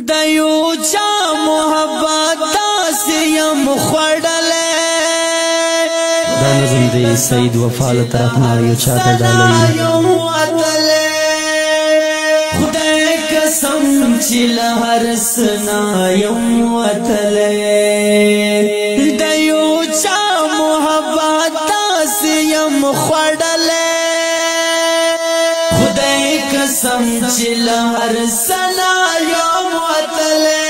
د یو چا محبت داسې یم خوړلې. دا نظم دی سید وفا له طرف نه یو چا ته ډالۍ. خدای قسم چې له هر سنا یم وتلې. د یو چا محبت داسې یم خوړلې. خدای قسم چې له هر سنا یم وتلې.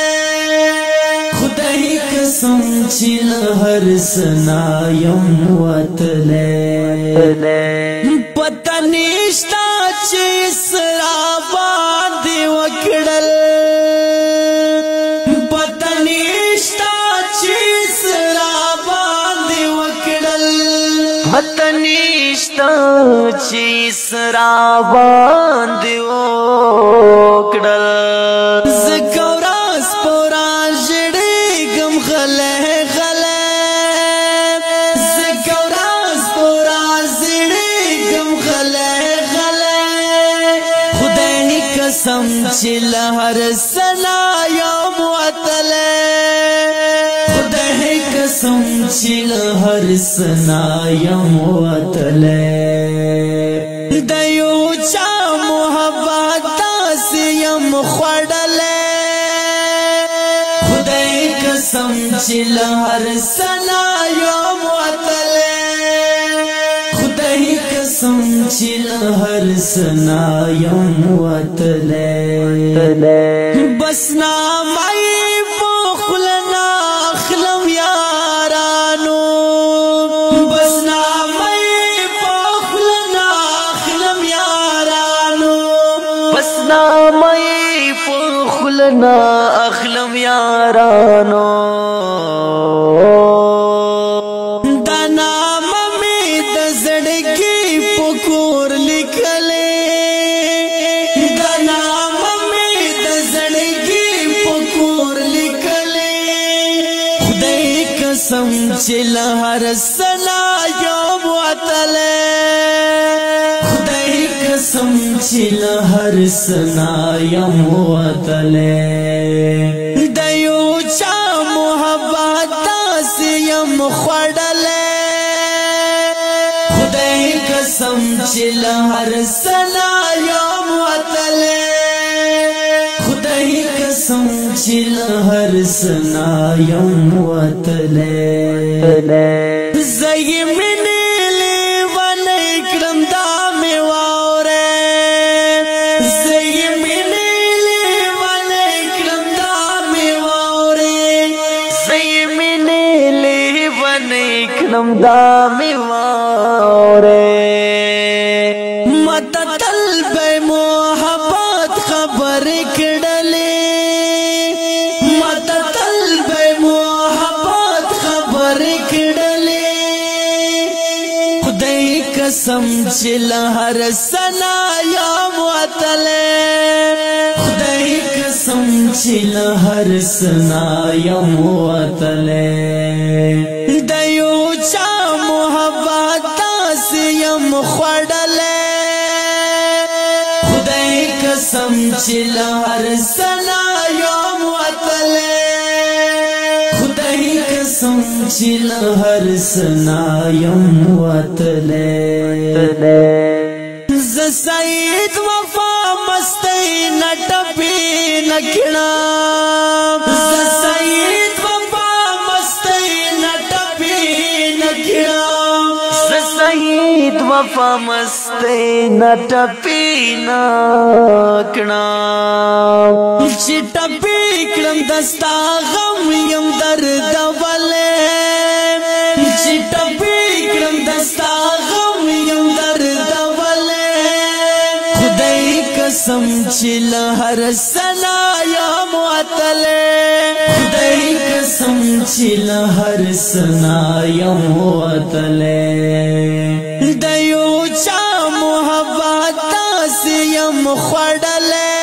خدای قسم چې له هر سنا یم وتلې. پته نشته چې سرا باندې وکړل. پته نشته چې سرا باندې وکړل. پته نشته چې سرا باندې وکړل. زکه ورځ په ورځ ژړېږم غلی غلی. زکه ورځ په ورځ ژړېږم غلی غلی. خدای قسم چې له هر سنا یم وتلی. خدای قسم چې له هر سنا یم وتلی. د یو چا محبت داسې یم خوړلی. خدای قسم چې له هر سنا یم وتلی. خدای قسم چې له هر سنا یم وتلی. بس نامه په خوله نه اخلم یارانو. بس نامه په خوله نه اخلم یارانو. بس نامه په خوله نه اخلم یارانو. دا نامه مې د زړګي په کور لیکلې. دا نامه مې د زړګي په کور لیکلې. خدای قسم چې له هر سنا یم وتلی. خدای قسم چې له هر سنا یم وتلی. د یو چا محبت داسې یم خوړلی. خدای قسم چې له هر سنا یم وتلی. خدای قسم چې له هر سنا یم وتلی. زه یې مینې لیونی کړم دا مې واورې. زه یې مینې لیونی کړم دا مې واورې. زه یې مینې لیونی کړم دا مې واورې. ماته تل به محبت خبرې کړلې. ماته تل به محبت خبرې کړلې. خدای قسم چې له هر سنا یم وتلی. خدای قسم چې له هر سنا یم وتلی. د یو چا محبت داسې یم خوړلی. خدای قسم چې له هر سنا یم وتلی. خدای قسم چې له هر سنا یم وتلی. زه سید وفا مستی نه ټپې نه کړم. زه سید وفا مستی نه ټپې نه کړم. زه سید وفا مستی نه ټپې نه کړم. چې ټپې کړم دستا غم یم دردولی. چې ټپې کړم دستا غم یم دردولی. خدای قسم چې له هر سنا یم وتلی. خدای قسم چې له هر سنا یم وتلی. د یو چا محبت داسې یم خوړلی.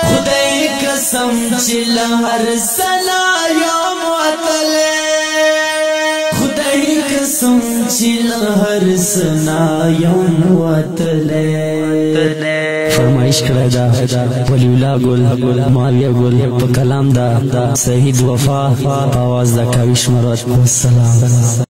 خدای قسم چې له هر سنا یم وتلی. خدای قسم چې له هر سنا یم وتلی. فرمایش کړی دا ولی الله ګل معاویه ګل په کلام دا شهید وفا آواز دا کاوش مراد. والسلام.